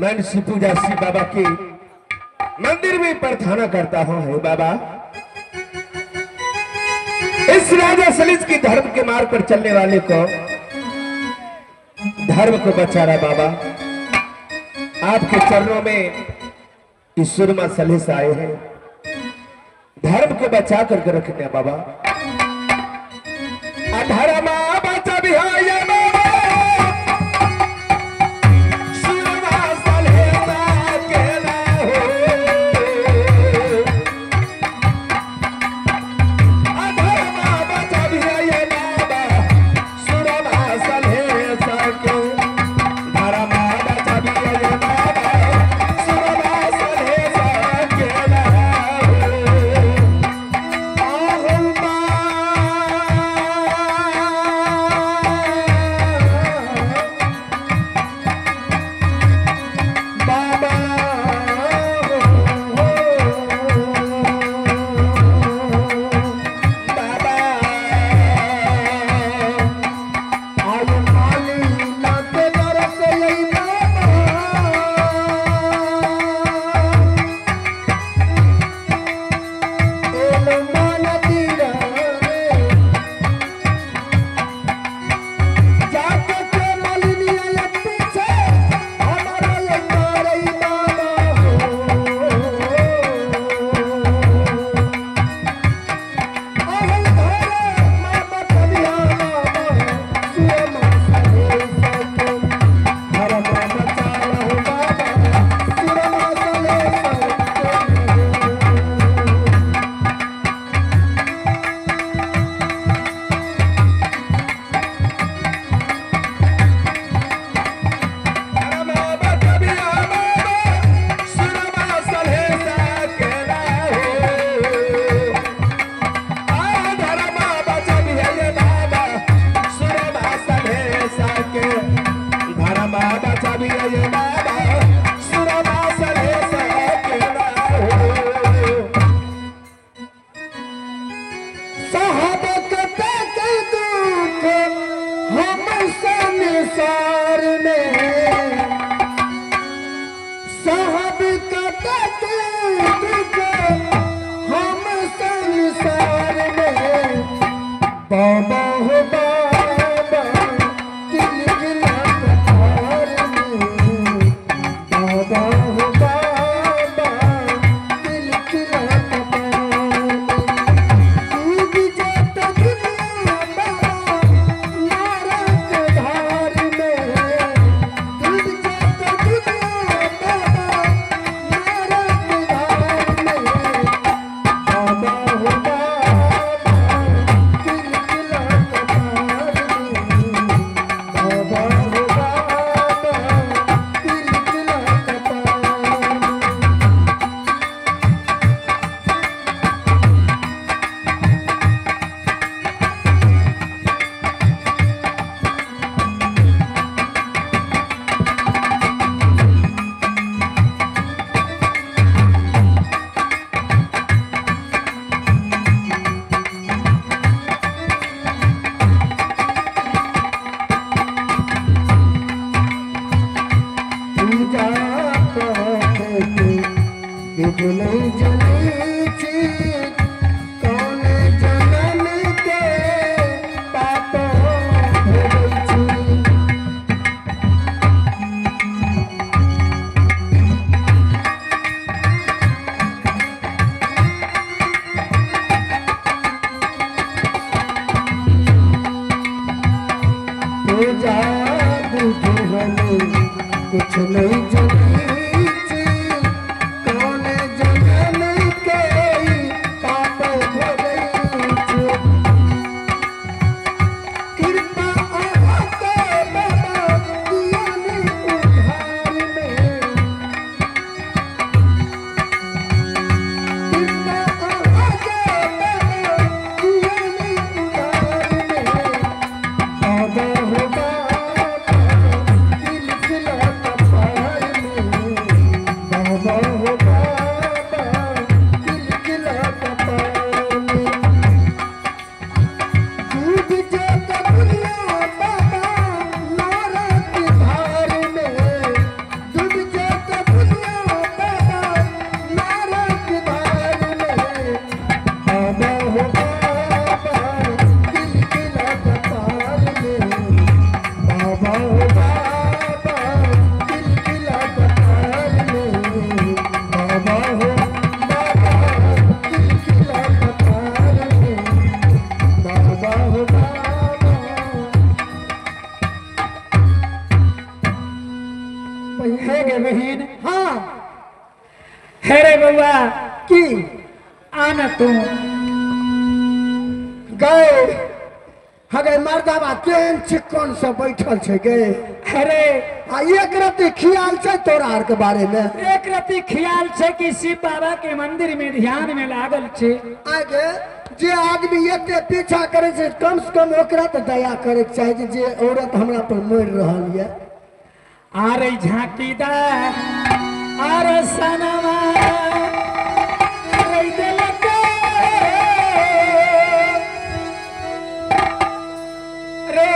मैं शिव पूजा शिव बाबा के मंदिर में प्रार्थना करता हूँ। हे बाबा, इस राजा सलीज की धर्म के मार्ग पर चलने वाले को धर्म को बचा रहा बाबा। आपके चरणों में ईश्वर मां सलीस आए हैं, धर्म को बचा करके रखने बाबा। धर्म बचा भी है बाबा, नहीं जनी कौन जनन के पाप हो गई कृपा आके बाबा दिया ने उधार में कृपा आके बाबा दिया ने उधार में बाबा हो बहन हाँ है रे बउआ की आना तू गए हगे मर्दाबा केहन चिक्कन से बैठल छे गए अरे आ एक रति ख्याल छे तोरा आर के बारे में एक रति ख्याल छे कि शिव बाबा के मंदिर में ध्यान में लागल छे आगे जे आदमी एते पीछा करे छे कम से कम ओकरा तो दया करे के चाही जे औरत हमरा पर मर रहल ये आरे झांकीदार आरे सनमा रे दिलके रे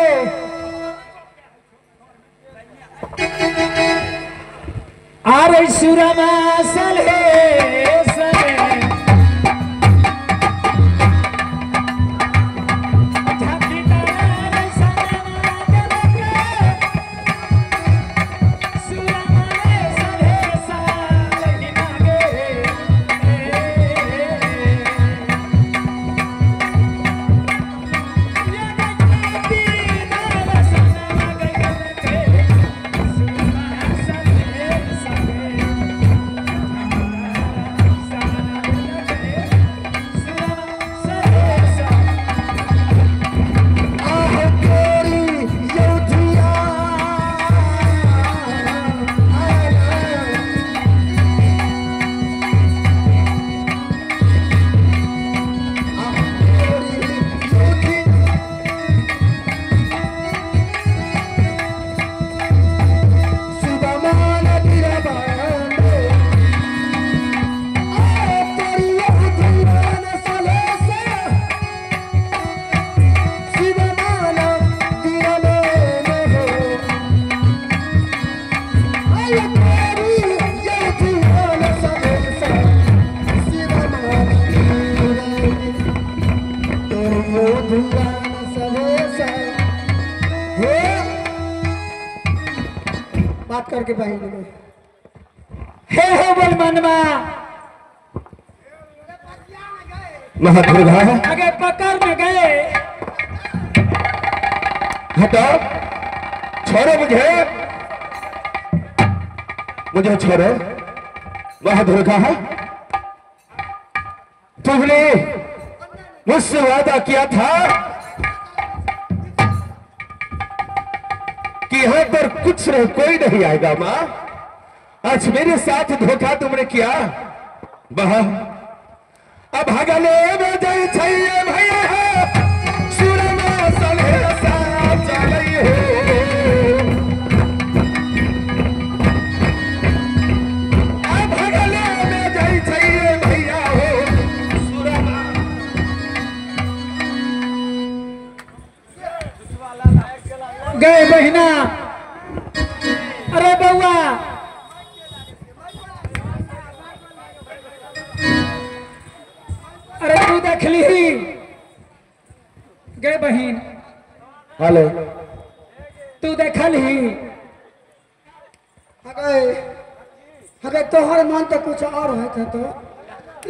आरे सुरमा सले सले बात करके बहन हे हो बोल मनवा महादुर्गा आगे पकड़ में गए हटाओ छोड़ो मुझे छोड़ो महादुर्गा तुमने मुझसे वादा किया था कि यहां पर कुछ नहीं कोई नहीं आएगा मां आज मेरे साथ धोखा तुमने किया वह अब हगले में जाई छैये भैया सुरमा सले साथ चलई हो अब हगले में जाई छैये भैया हो सुरमा गए बहिना अरे बउआ अरे तू देख ली गए बहन हेलो तू देखल ही अगर तोहर मन तो कुछ और होत है तो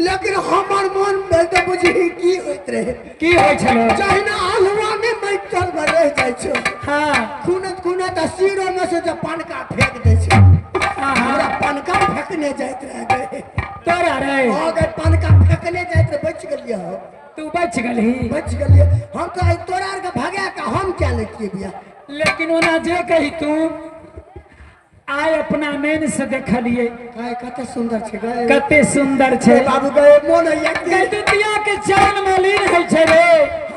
लेकिन हमार मन में तो बुझी की होत रहे की होय छलो जहिना आलवा में मैटर में रह जाय छो हां खुनत खुनत सिरो में से जो पानका फेंक दे छो फेंकने जाते रह गए तोरा रे अगर पान का फेंकने जाते बच गलिए हो तू बच गली बच गलिए हम तो आई तोरा आर के भागा का हम क्या लेतिए बिया लेकिन ओना जे कही तू आय अपना मेन से देखलिए काय कते सुंदर छे गए कते सुंदर छे बाबू गए मोन या कि दुतिया के चरण में लीन है छे रे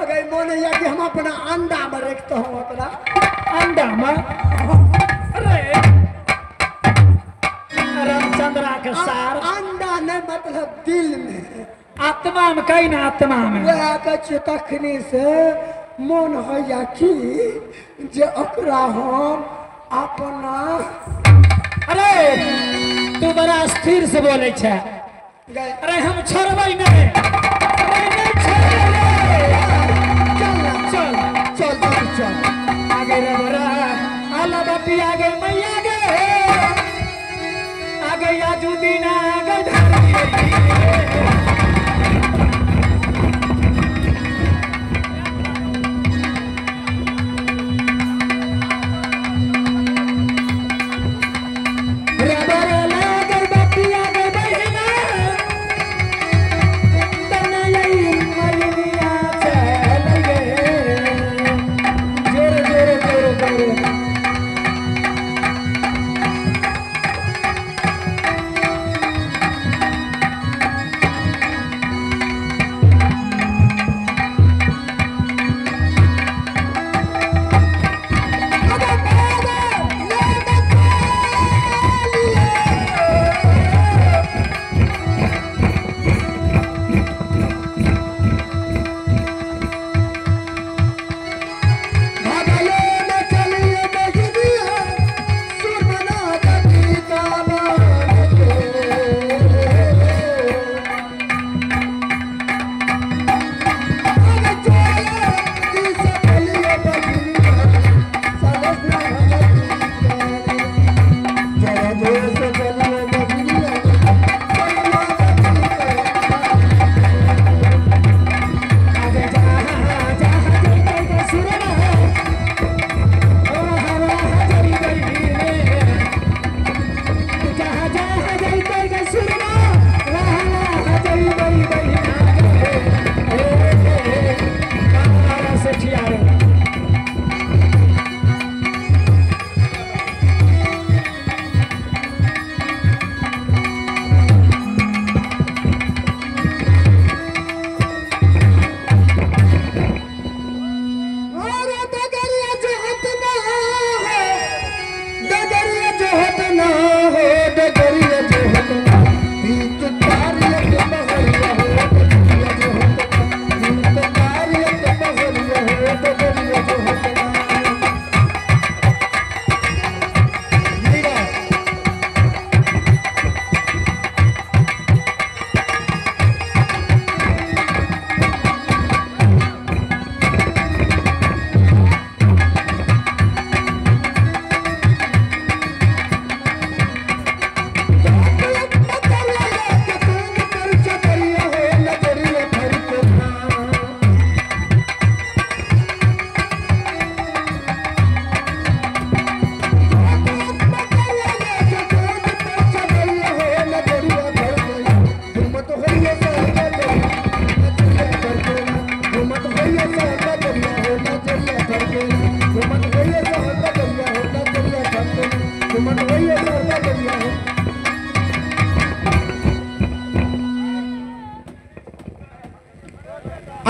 अगर मोन या कि हम अपना अंडा में रखते हो ओकरा अंडा में अरे रामचंद्रा के सार अंडा नहीं मतलब दिल में आत्मा में कहीं ना आत्मा में वह कछ तखनी से मोन है या कि जे ओकरा हम अपना अरे तू बड़ा स्थिर से बोले छे गए अरे हम छोड़बै नहीं अरे नहीं छोड़बै चल चल चल आगे रे बड़ा आला बापी आगे मैया गे आगे याजू दीना आगे धरती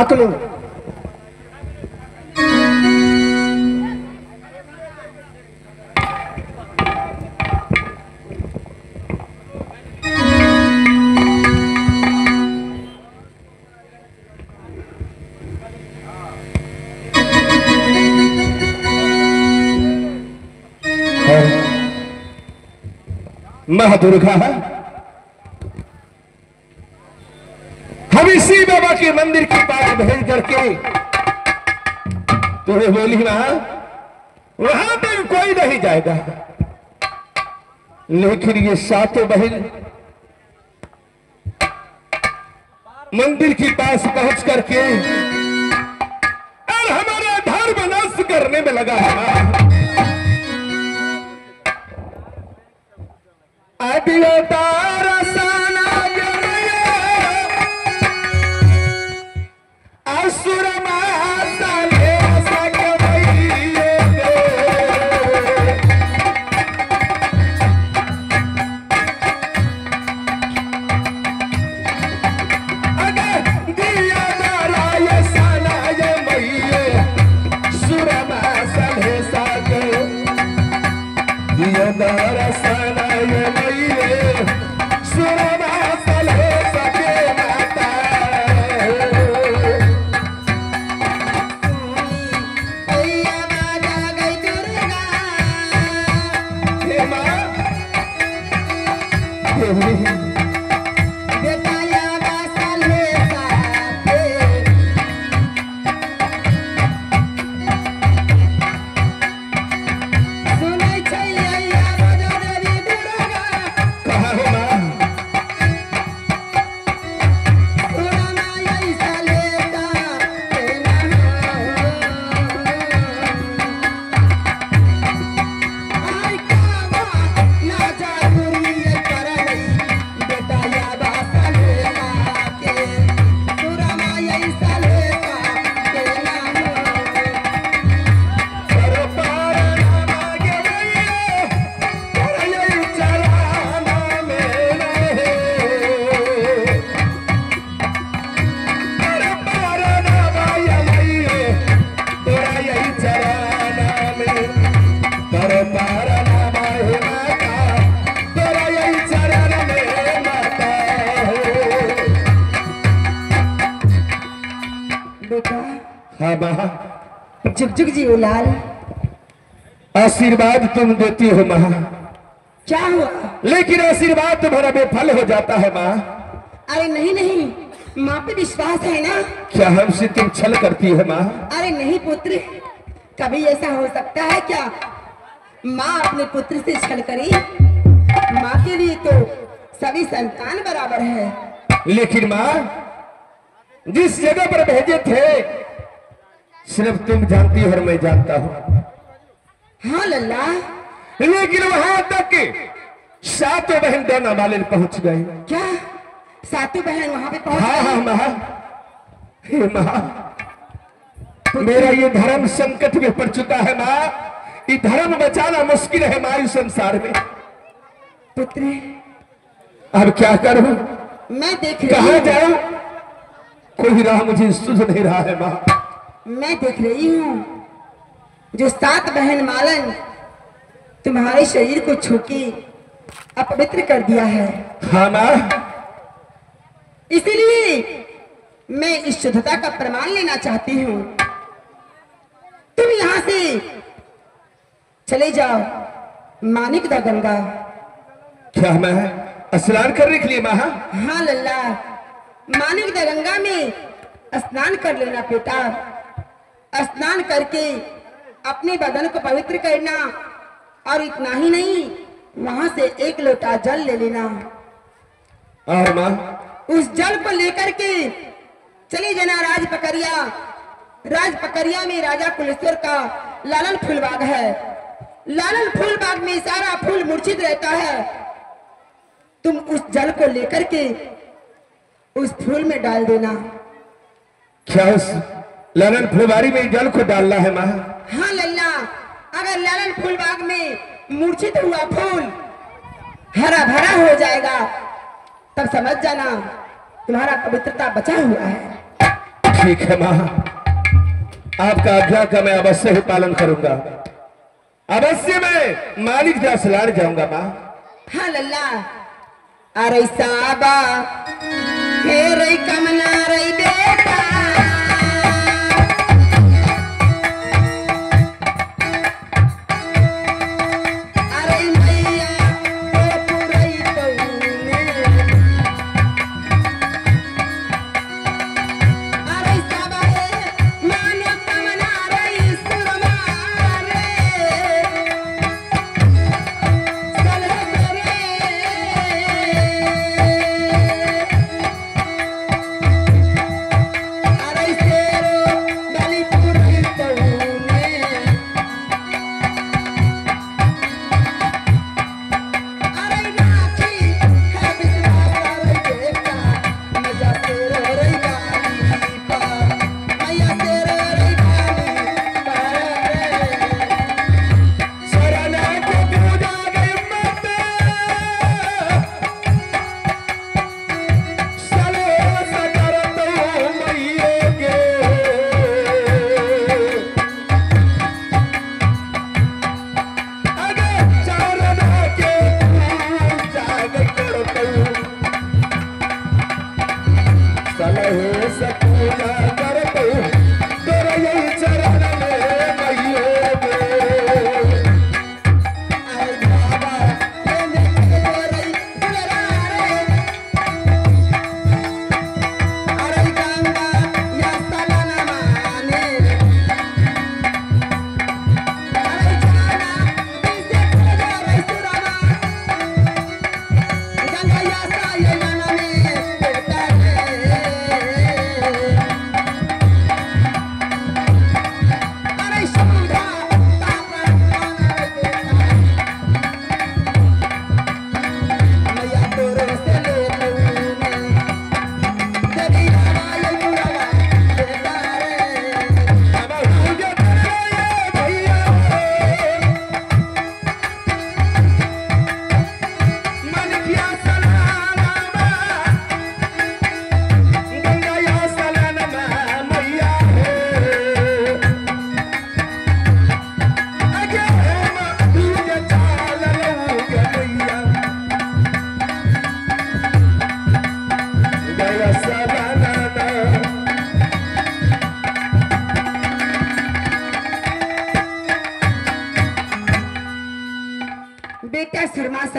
अकलो माँ दुर्गा हम इसी बाबा के मंदिर के पास भेज करके तुम्हें बोली ना वहां तक कोई नहीं जाएगा, लेकिन ये सातों बहन मंदिर के पास पहुंच करके और हमारा धर्म नष्ट करने में लगा है। आज दियो तारा साना असुर मासाले सकवैये अगर दिया नाराय सानाय मैये सुर मासाले सक दिया नारा सानाय मैये सुर मासाले सके माता भैया बाजा गई दुर्गा हे माँ बेटा यागा साले साथे सुनै छै अइया बाजा देवी दुर्गा कहाँ हो माँ सुरमा ऐसा लेता तेना आई कावा ना जागुरी करई बेटा यागा साले के सुरमा ऐसा लेता तेना पर पार नामा के मैये पर यही चराना में रहे पर पार नामा ये मैये तेरा यही चराना में पर पार नामा हे माता तेरा यही चरण में माता हो बेटा हाँ माँ जुग जुग जी उलाल आशीर्वाद तुम देती हो माँ क्या हुआ लेकिन आशीर्वाद तुम्हारा बेफल हो जाता है माँ अरे नहीं नहीं माँ पे विश्वास है ना क्या हमसे तुम छल करती हो माँ अरे नहीं पुत्र कभी ऐसा हो सकता है क्या माँ अपने पुत्र से छल करी माँ के लिए तो सभी संतान बराबर है लेकिन माँ जिस जगह पर भेजे थे सिर्फ तुम जानती हो और मैं जानता हूँ हाँ लल्ला लेकिन वहां तक सातों बहन दोना वाले पहुंच गए क्या सातों बहन वहाँ पे पहुँच हाँ हाँ गई? माँ हे माँ मेरा ये धर्म संकट में पड़ चुका है माँ ये धर्म बचाना मुश्किल है माँ इस संसार में पुत्र अब क्या करूं मैं देख रही कहाँ हूँ जाऊं कोई राह मुझे सूझ नहीं रहा है माँ मैं देख रही हूँ जो सात बहन मालन तुम्हारे शरीर को छू के अपवित्र कर दिया है हाँ माँ इसीलिए मैं इस शुद्धता का प्रमाण लेना चाहती हूँ तुम यहाँ से चले जाओ मानिक दा गंगा क्या मैं स्नान करने के लिए माँ हाँ लल्ला मानिक दा गंगा में स्नान कर लेना बेटा स्नान करके अपने बदन को पवित्र करना और इतना ही नहीं वहां से एक लोटा जल ले लेना और माँ उस जल को लेकर के चले जाना राज पकरिया में राजा कुलेश्वर का लालन फूल बाग है लालन फूल बाग में सारा फूल मूर्छित रहता है तुम उस जल को लेकर के उस फूल में डाल देना क्या उस ललन फुलवारी में जल को डालना है माँ हाँ लल्ला अगर लालन फूल बाग में मूर्छित हुआ फूल हरा भरा हो जाएगा तब समझ जाना तुम्हारा पवित्रता बचा हुआ है ठीक है माँ आपका आज्ञा का मैं अवश्य ही पालन करूंगा अवश्य मैं मालिक जा स्नान जाऊंगा माँ हाँ लल्ला अरे साबा हे रे कमला रे बेटा अरे मैया तो पुरई तौने अरे साबा हे मानो कमला रे सुरमा रे सले रे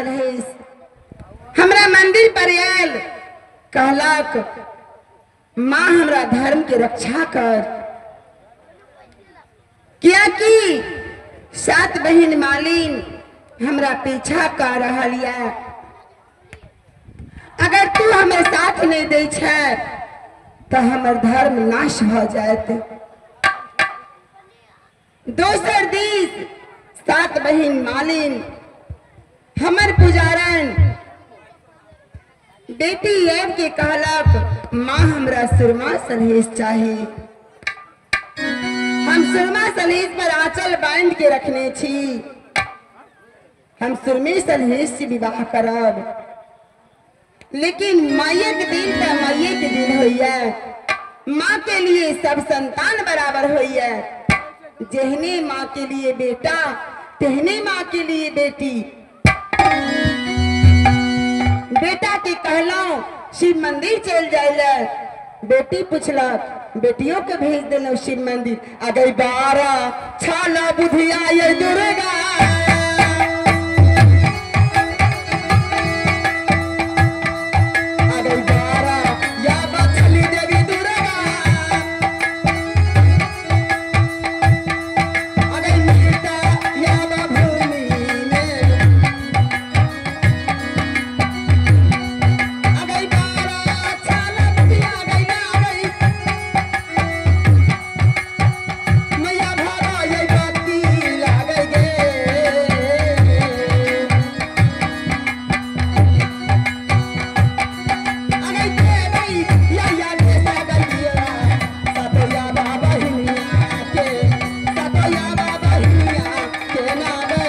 सलहेश हमरा मंदिर पर आयल, कहलक माँ हमरा धर्म के रक्षा कर, क्या कि 7 बहन मालिन हमरा पीछा कर रहल है। अगर तू हमें साथ नहीं दे छै तो हमर धर्म नाश हो जात। दोसर दिस 7 बहन मालिन हमर पुजारन बेटी एब के कहलक माँ हमरा सुरमा सलहेश चाहिए। हम सुरमा सलहेश पर आंचल बांध के रखने छी, हम सुरमे सलहेश से विवाह करब। लेकिन माये के दिन तो माये के दिन होइए, माँ के लिए सब संतान बराबर होइए। जेहने माँ के लिए बेटा तेहने माँ के लिए बेटी। बेटा के कहलो शिव मंदिर चल जाइले, बेटी पूछलक बेटियों के भेज देलो शिव मंदिर। अगई 12 छाला बुधिया ये दुर्गा, अगई 12 या बछली देवी दुर्गा, अगई मीता या भूमि में, अगई 12 छाला बुधिया गई मैया भागा ये बाती लागे गे। अगई के भाई या के सागरिया, सतोया बाबा हिनिया के, सतोया बाबा हिनिया के नावे।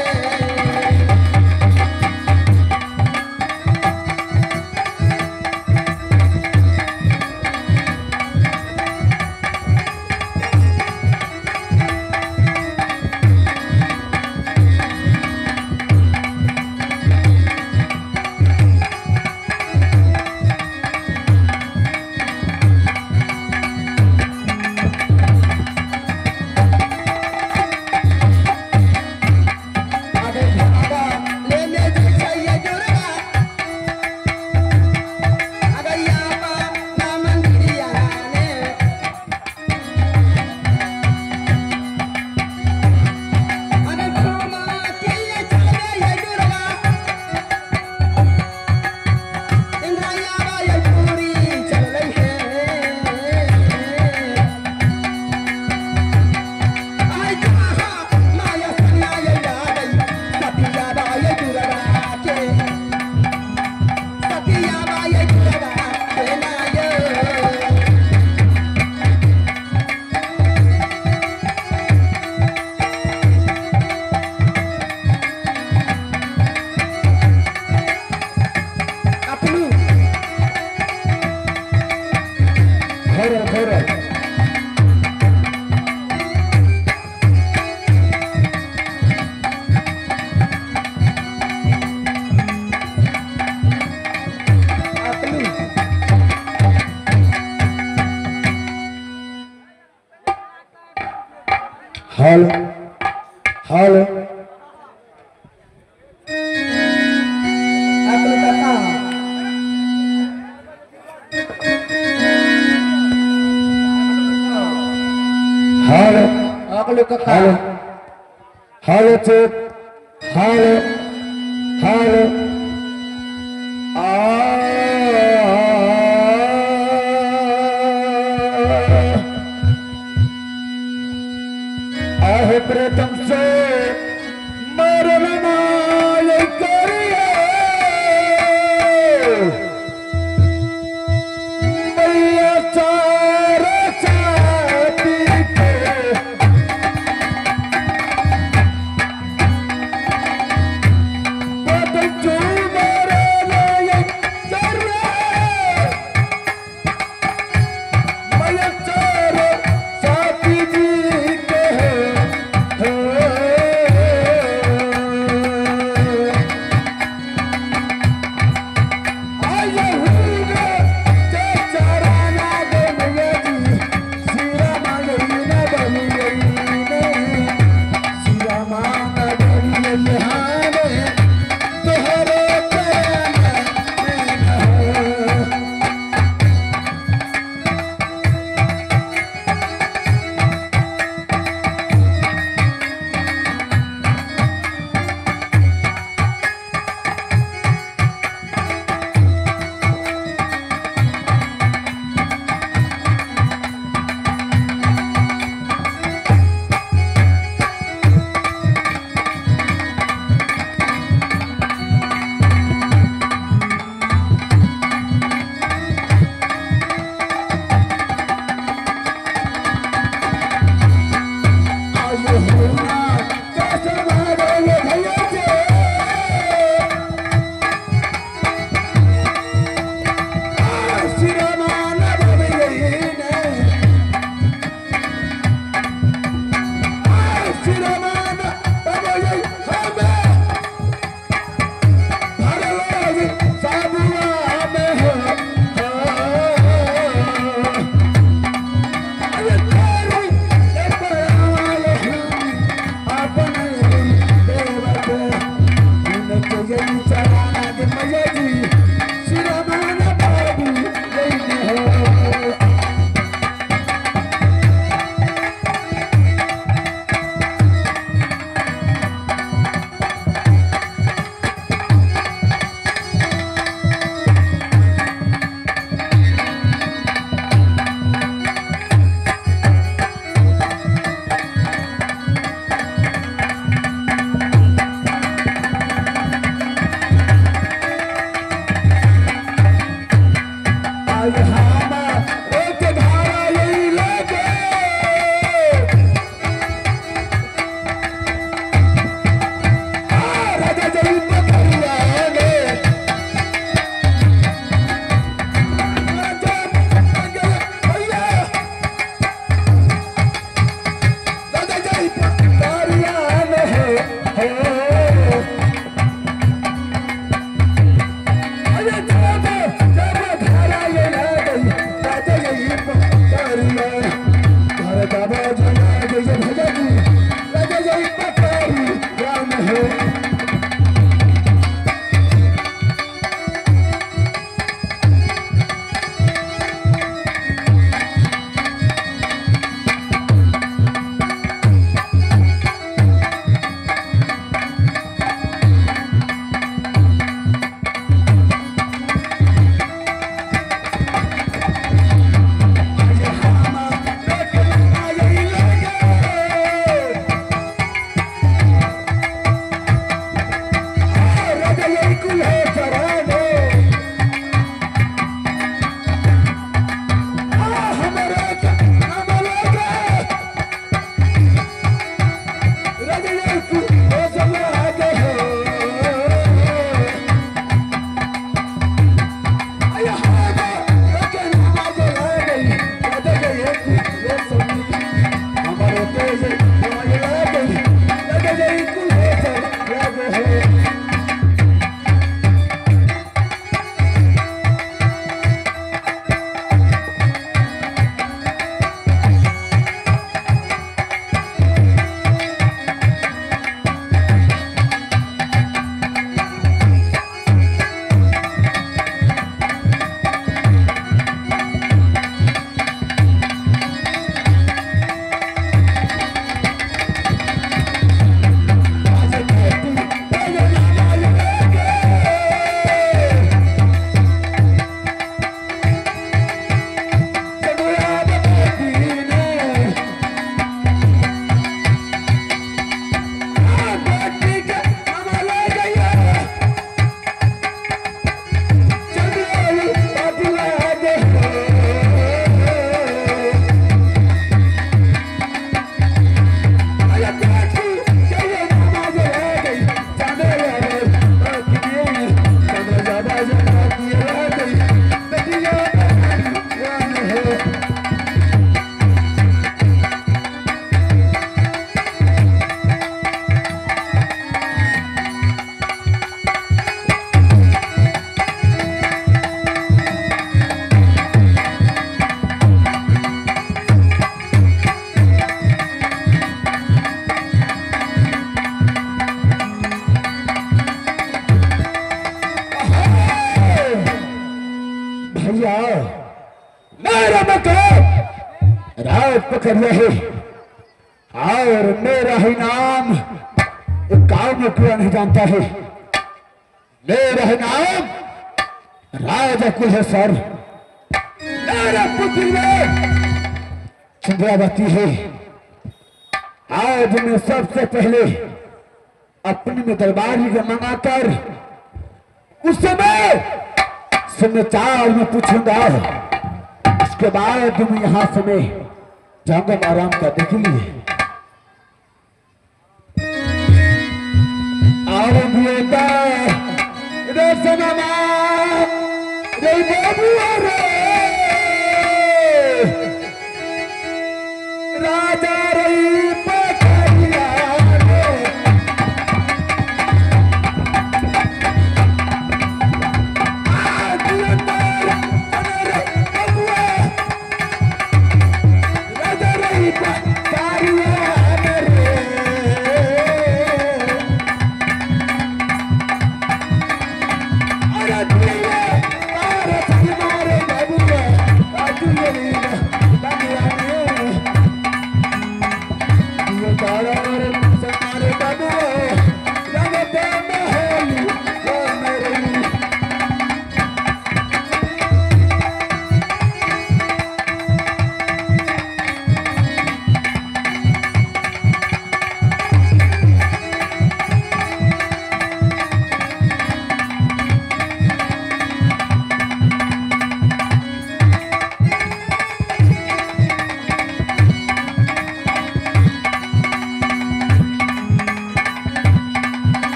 हेलो हेलो अपने कथा हेलो अगले कथा हेलो हेलो चुप हेलो हेलो आहे प्रथम से मरना ये करिए मैया चारा चाहती के प्रथम जो मरना ये करिए मैया चारा चाहती जी के हो मेरा मकान रात पकड़ रहे और मेरा ही नाम एक गांव में कोई नहीं जानता है। मेरा ही नाम राजा कुलेश्वर, मेरा पुत्री चंद्रावती है। आज मैं सबसे पहले अपने में दरबारी को मंगाकर उस समय समाचार में पूछूंगा। उसके बाद मैं यहां से मैं जाऊंगा आराम करने के लिए। और राजा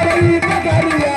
रही पकड़िया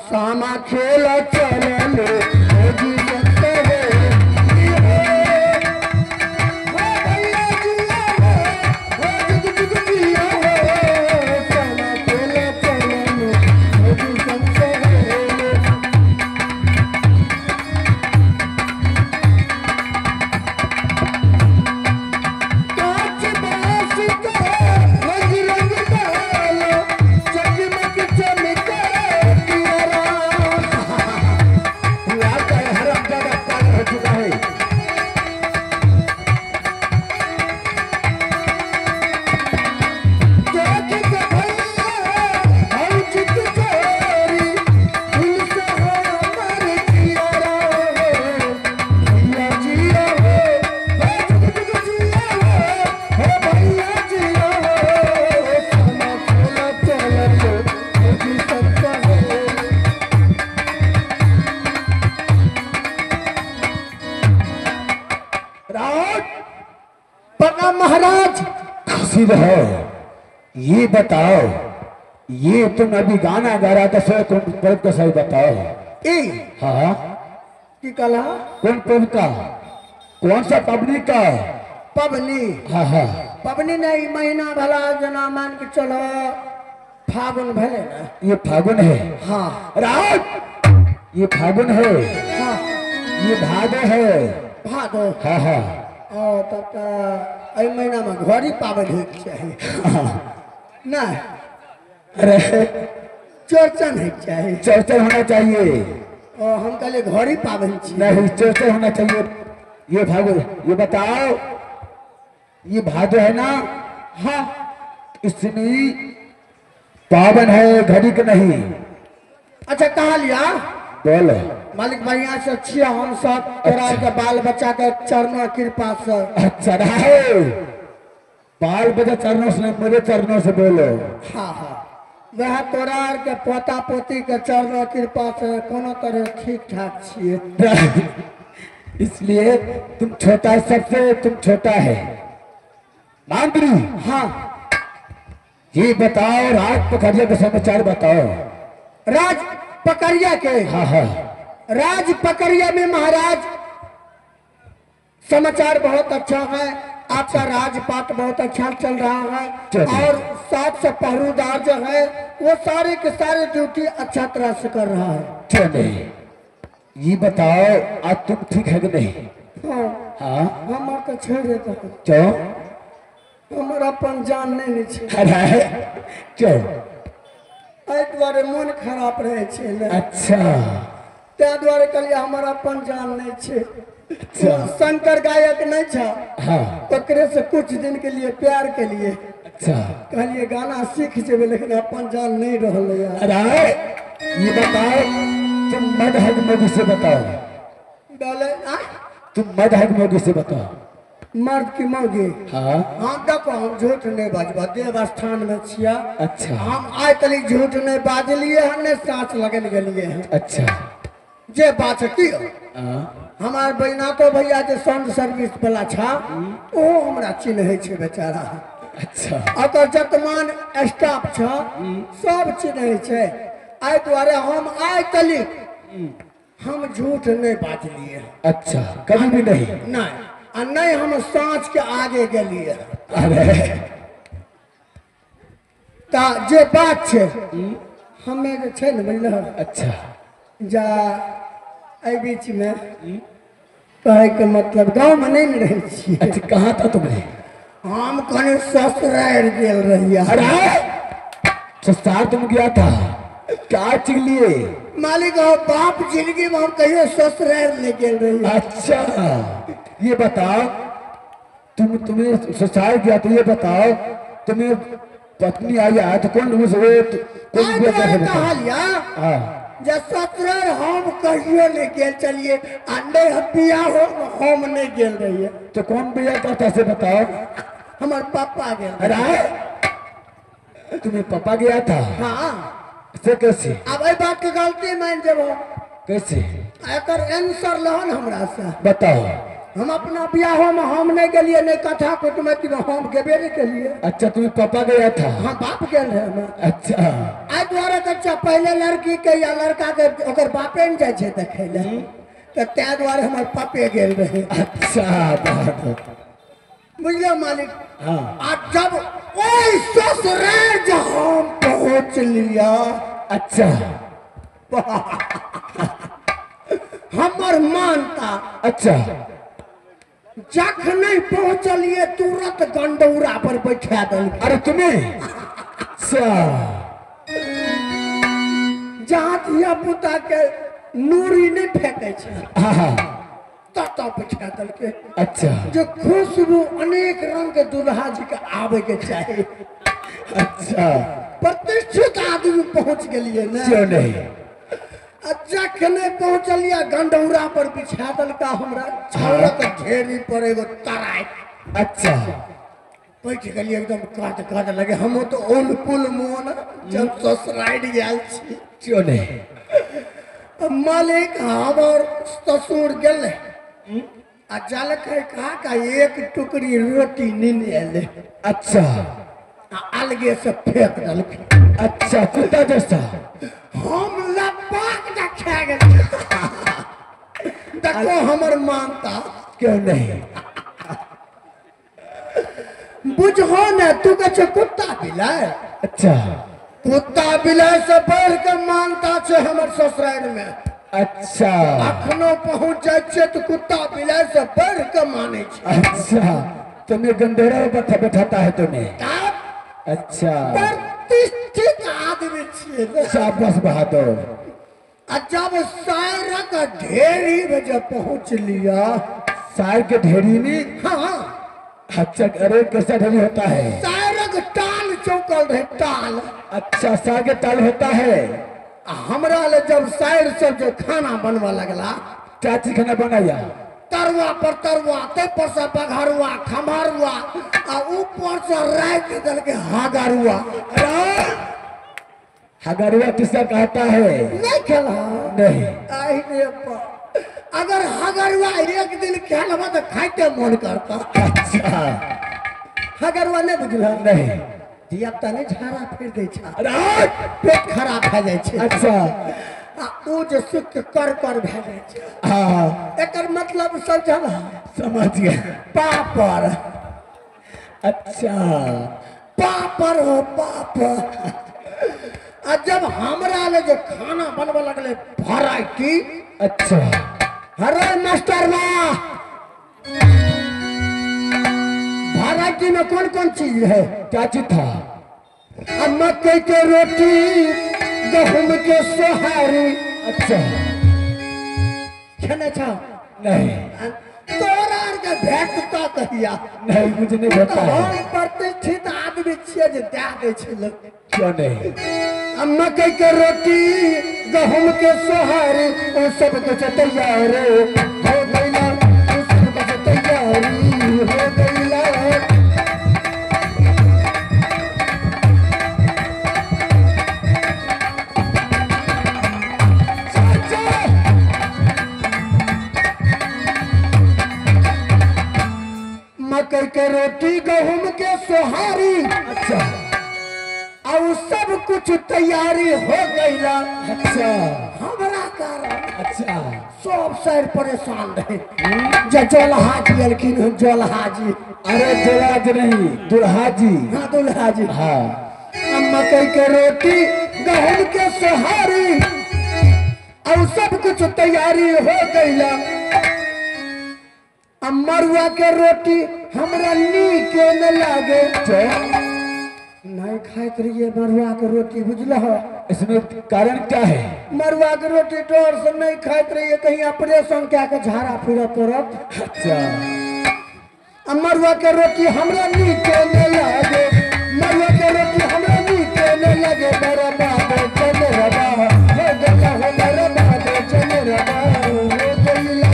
सामा खेला चले प्रणाम महाराज। खुशी रहो। ये बताओ, ये तुम अभी गाना गा रहा था, सो कौन पर्व का सही बताओ। ए हाँ, की कला कौन पर्व का, कौन सा पबनी का? पबनी। हाँ हाँ, पबनी नहीं, महीना भला जना मान के चलो फागुन भले ना। ये फागुन है। हाँ राज, ये फागुन है, हाँ ये भादो है। भादो। हाँ हाँ, ओ तब तो एहि महीना में घड़ी पाबन होइके चाही ना, अरे चौड़चन होइके चाही। चौचर होना चाहिए। ओ हम कहले घड़ी पाबन छी। नहीं, चौचर होना चाहिए। ये फागुन, ये बताओ, ये भादो है ना? हाँ इसमें पावन है, घड़ी के नहीं। अच्छा कहा लिया बोलो। मालिक बढ़िया से छिया हम सब तोरा के बाल बच्चा के चरणों कृपा से। अच्छा रहे, बाल बच्चा चरणों से नहीं, मेरे चरणों से बोलो। हाँ हाँ, वह तोरा आर के पोता पोती के चरणों कृपा से कोनो तरह ठीक ठाक छिए। इसलिए तुम छोटा, सबसे तुम छोटा है। मंत्री, हाँ ये बताओ, रात पखरिया के समाचार बताओ। राज पकड़िया के। हाँ हाँ, राज पकड़िया में महाराज समाचार बहुत अच्छा है। आपका राजपाट बहुत अच्छा चल रहा है चलिए। और साथ से पहरेदार जो है वो सारे के सारे ड्यूटी अच्छा तरह से कर रहा है। चले, ये बताओ, आज तुम ठीक है कि नहीं? हाँ हाँ, हमार तो छोड़ देता है, क्यों? हमारा अपन जान नहीं छे। अरे क्यों? एहि दुआरे मन खराब रहे छे ने। अच्छा ते दुआरे कहलिए हमारा अपन जान नहीं छे। अच्छा, शंकर गायक नहीं था, हाँ ओकरे से कुछ दिन के लिए प्यार के लिए अच्छा। कहलिए गाना सीख जेबे, लेकिन अपन जान नहीं रहल यार। अरे ये बताओ, तुम मद हक मोगी से बताओ। बोले तुम मद हक मोगी से बताओ। मर्द की मौगी। हाँ हम देखो हम झूठ नहीं बाजबा, देव स्थान में छिया। अच्छा हम आइ तली झूठ नहीं बाजलिए हन, ने सांस लगन गेलिए हन। अच्छा। जे बात की हाँ हमार बैनातो भैया जे साउंड सर्विस वाला छा, ओ हमरा चिन्है छे बेचारा। अच्छा अकर जतमान स्टाफ छा सब चिन्है छे। आइ दुआरे हम आइ तली हम झूठ नहीं बाजलिए। अच्छा, कभी भी नहीं? नहीं, आ नहीं हम सांच के आगे गेलिए। अरे ता जे बात छे हमे जे छे न बुझल, अच्छा जा एहि बीच में कहे के मतलब गांव में नहीं रहे छी। अच्छा, कहाँ था तुमने? हम कने ससुराल गेल रहिया। अरे ससुराल तुम गया था, क्या चीज लिए? मालिक हो बाप जिंदगी में हम कहियो ससुराल नहीं गेल रहिया। अच्छा ये बताओ, तुम्हें ससुराल गया तो ये बताओ, तुम्हें पत्नी आई है तो कौन आज मैंने कहा लिया हाँ जब ससुराल हम कहियो नहीं गेल चलिए, आ नहीं हम बियाह हो हम नहीं गेल रहिए। तो कौन भैया कहता से बताओ? हमार पापा गेल। अरे तुम्हें पापा गया था? हाँ से कैसे? अब ए बात के गलती मान जब कैसे एकर आंसर लहन हमरा से बताओ। हम अपना बियाह में हम नहीं गेलिए, नहीं कथा कुटुमती में हम गेबे नहीं केलिए। अच्छा, तुम्हें पापा गया था? हाँ बाप गेल रहे हम। अच्छा आई द्वारा अच्छा पहले लड़की के या लड़का के ओकर बापे ने जाय छे देखे ले, तो त्या द्वारे हमर पापे गेल रहे। अच्छा बुझलियो मालिक। हाँ आ जब ओई ससुराल जब हम पहुंच लिया, अच्छा हमर मानता अच्छा जखन पहुंचलिए तुरंत गंडौरा पर बैठा दल। अरे तुम्हें अच्छा जहाँ धिया पुता के नूरी नहीं फेंके छे हाँ हाँ तब बैठा दल के। अच्छा जो खुशबू अनेक रंग के दुल्हा जी के आवे के चाहिए। अच्छा प्रतिष्ठित आदमी पहुंच गलिए ना। क्यों नहीं? जखने पहुंचलिया गंडौरा पर बिछा दल का हमरा छौरक ढेरी पर एगो तराई। अच्छा बैठ गलिए एकदम काट काट लगे। हम तो ओल पुल मोन जब ससुराल गेल छी। क्यों नहीं? मालिक हमर ससुर गेल जल खा का एक टुकड़ी रोटी नीने ले। अच्छा अलगे से फेंक दलखिन। अच्छा कुत्ता जैसा हम लपाक के खा गए। देखो हमर मानता क्यों नहीं? बुझो न तू कहे कुत्ता बिलाय। अच्छा कुत्ता बिलाय से बढ़ के मानता छे हमर ससुराल में। अच्छा अखनो पहुंच जाए तो कुत्ता बिलाय से बढ़ के माने छे। अच्छा तुम्हें गंडोरा बैठा बैठाता है तुम्हें? तब अच्छा प्रतिष्ठित आदमी छे। शाबाश बहादुर। जब शायरक ढेरी में जब पहुंच लिया। शायर के ढेरी में? हाँ अच्छा अरे कैसा ढेरी होता है? शायरक टाल चौकल रहे टाल। अच्छा शायर के ताल होता है। हमरा ले जब शायर सब जो खाना बनवा लगला। क्या चीज खाना बनाया? तरुआ पर तरुआ, ते पर से बघरुआ खमरुआ आ ऊपर से राख दल के हगरुआ। हगरुआ किसका कहता है? नहीं खेला नहीं। आई रे अगर हगरुआ एक दिन खेलबा तो खाइते मन करता। अच्छा हगरुआ नहीं बुझल? नहीं। धिया पुता नहीं झाड़ा फिर दे छा, अरे पेट खराब भए जाए छे। अच्छा आ ऊ जे सुख कर भए जाए छे। हाँ एकर मतलब समझल? समझ गया। पापड़। अच्छा पापड़ हो पापड़। आ जब हमरा ले जो खाना बनवा लगले वैरायटी। अच्छा अरे मास्टर बा वैरायटी में कौन कौन चीज है? क्या चीज था? मकई के रोटी, गेहूं के सोहारी। अच्छा खेने छा? नहीं। तोरा के भेटता कहिया? नहीं मुझे नहीं पता है। हम प्रतिष्ठित आदमी छियै जे दे दे छै लोग। क्यों नहीं? मकई के रोटी, गेहूं के सोहारी, ओ सब कुछ तैयार हो गइला। ओ सब कुछ तैयारी हो गइला। मकई के रोटी, गेहूं के सोहारी, अच्छा और सब कुछ तैयारी हो गईला। अच्छा हमरा कारण अच्छा सब शहर परेशान रहे। जे जोलहा जी अलखिन हम जोलहा जी। अरे दुल्हा जी नहीं दुल्हा जी। हाँ दुल्हा जी। हाँ मकई के रोटी, गेहूं के सोहारी, और सब कुछ तैयारी हो गईला। मरुआ के रोटी हमरा नीक न लागे। नहीं खाइत रहिए मरुआ के रोटी, बुझल हो? इसमें कारण क्या है? मरुआ के रोटी डर से नहीं खाइत रहिए, कहीं ऑपरेशन क्या के झाड़ा फिर पड़त। अच्छा मरुआ के रोटी हमरा नीक न लागे। मरुआ के रोटी हमरा नीक न लागे। बर्बाद चल रबा हो गया हो, बर्बाद चल रबा हो गइला।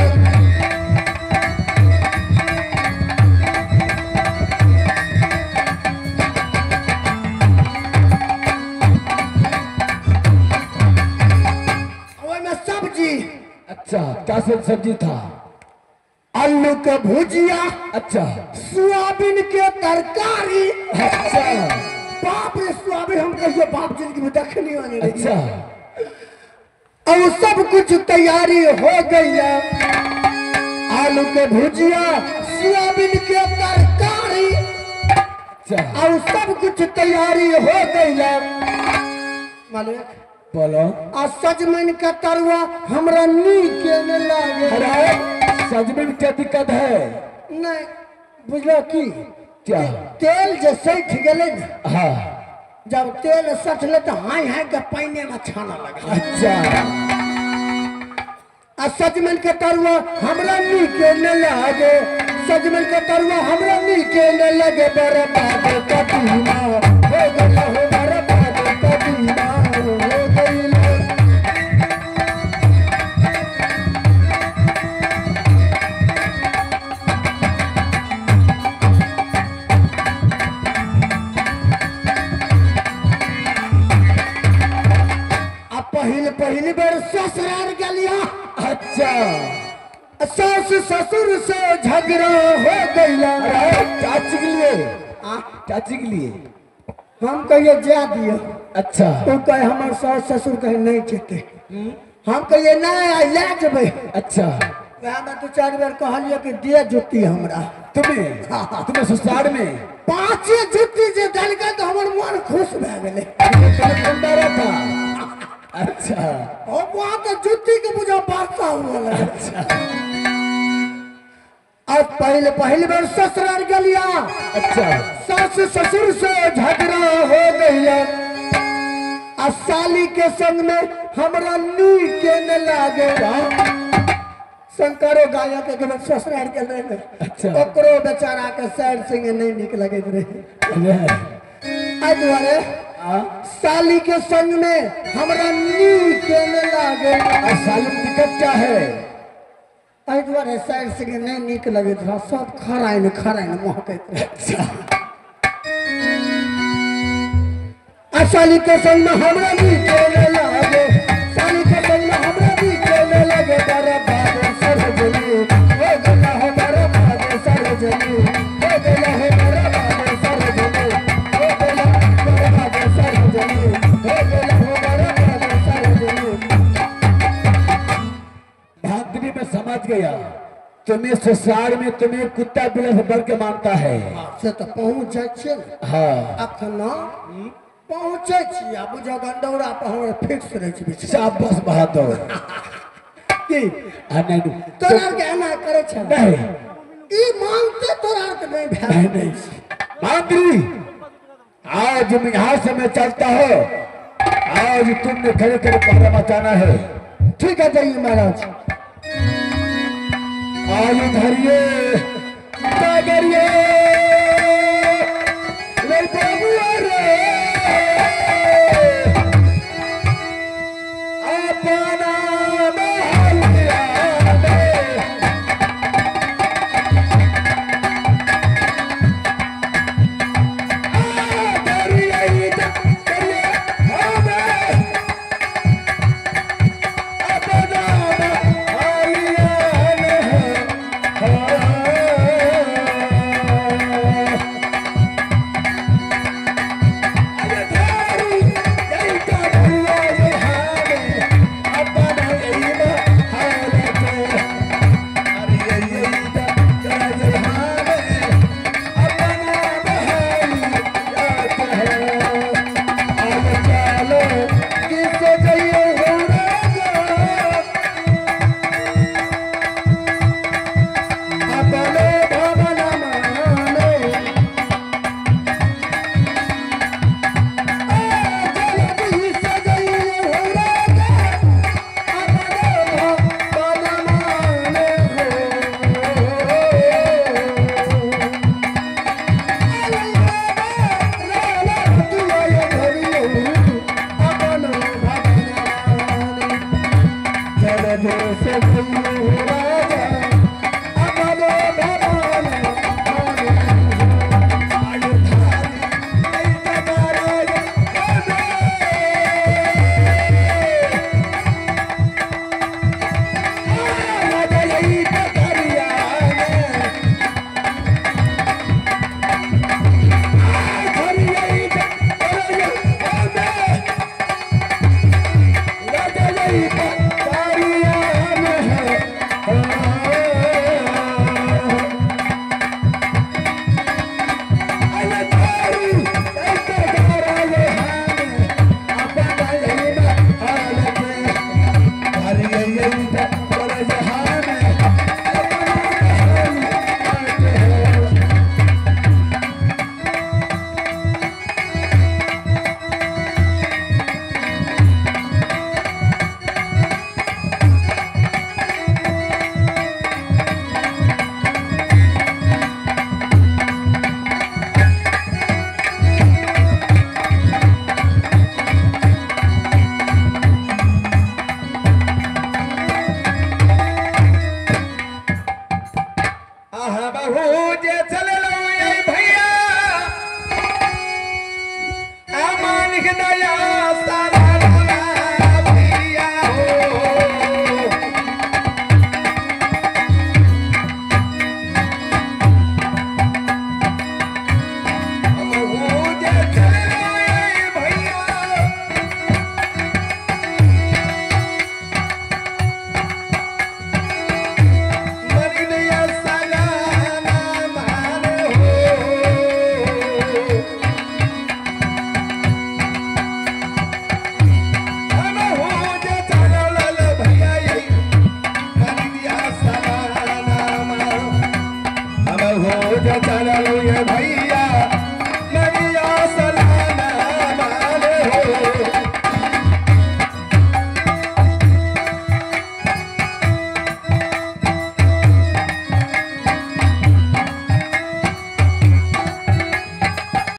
अच्छा क्या सब सब्जी था? आलू के भुजिया, अच्छा सोयाबीन के तरकारी। अच्छा बाप रे सोयाबीन हम कहियो बाप जिंदगी में देखनी वाली नहीं। अच्छा और सब कुछ तैयारी हो गई। आलू के भुजिया, सोयाबीन के तरकारी, अच्छा और सब कुछ तैयारी हो गई। मालिक बोलो। आ सजमन का तरुआ हमरा नीक न लागे। अरे सजमन क्या दिक्कत है? नहीं बुझलो की? क्या? तेल जे सठ गेले न, हाँ जब तेल सठले तो हाय हाय के पानी में छाना लगा। अच्छा आ सजमन के तरुआ हमरा नीक न लागे। सजमन के तरुआ हमरा नीक न लगे। बर्बाद कदीमा हो गइला हो, बर्बाद कदीमा हो गइला। पहली बेर ससुराल गलिया। अच्छा सास सास ससुर से झगड़ा हो गईला। चाची के लिए, चाची के लिए। हम कहिए जा दियो, अच्छा तू कहे हमारे सास ससुर कहे नहीं चेते, हम कहिए नहीं ले जब। अच्छा मैं तो 4 बार कहलिए कि दे जुती हमरा। तुम्हें तुम्हें ससुराल में 5 जुती जे डालके तो हमर मन खुश भए गेले। तुम्हारा था। अच्छा और वहां तो जुती के मुझे बादशाह हुआ लगा। अच्छा आज पहले बार ससुराल गलिया। अच्छा सास ससुर से झगड़ा हो गईला। आ साली के संग में हमरा नी के न लागे। शंकरो गायक के बाद ससुराल के रहे। अच्छा। ओकरो बेचारा के सैड सिंह नहीं निक लगे रहे। आ दुआरे साली के संग में हमरा नी के न लागे। साल में दिक्कत क्या है? आई दुआरे सैड सिंह नहीं निक लगे था। सब खराइन महकत रहे। अच्छा साली के संग में हमरा नी के न लागे। साली के संग में हमरा नी के न लगे। बर्बाद सरजनी हो गया है, बर्बाद सरजनी हो गया है, बर्बाद सरजनी हो गया, बर्बाद सरजनी हो गया है, बर्बाद सरजनी। भाग्य में समझ गया, तुम्हें ससुराल में तुम्हें कुत्ता बिल्ली बढ़ के मानता है। से तो पहुंच जाए छे। हाँ अब तो ना पहुंचे छी। अब जो गंडौरा पर हमरा फिक्स रहे छी। शाबाश बहादुर। की नहीं तोरा के एना करे छ नहीं ई मानते तोरा के नहीं भै नहीं माधुरी, आज यहाँ से मैं चलता हूँ। आज तुमने खड़े खड़े पहरा मचाना है। ठीक है जाइए महाराज। आयु धरिए, सागरिए।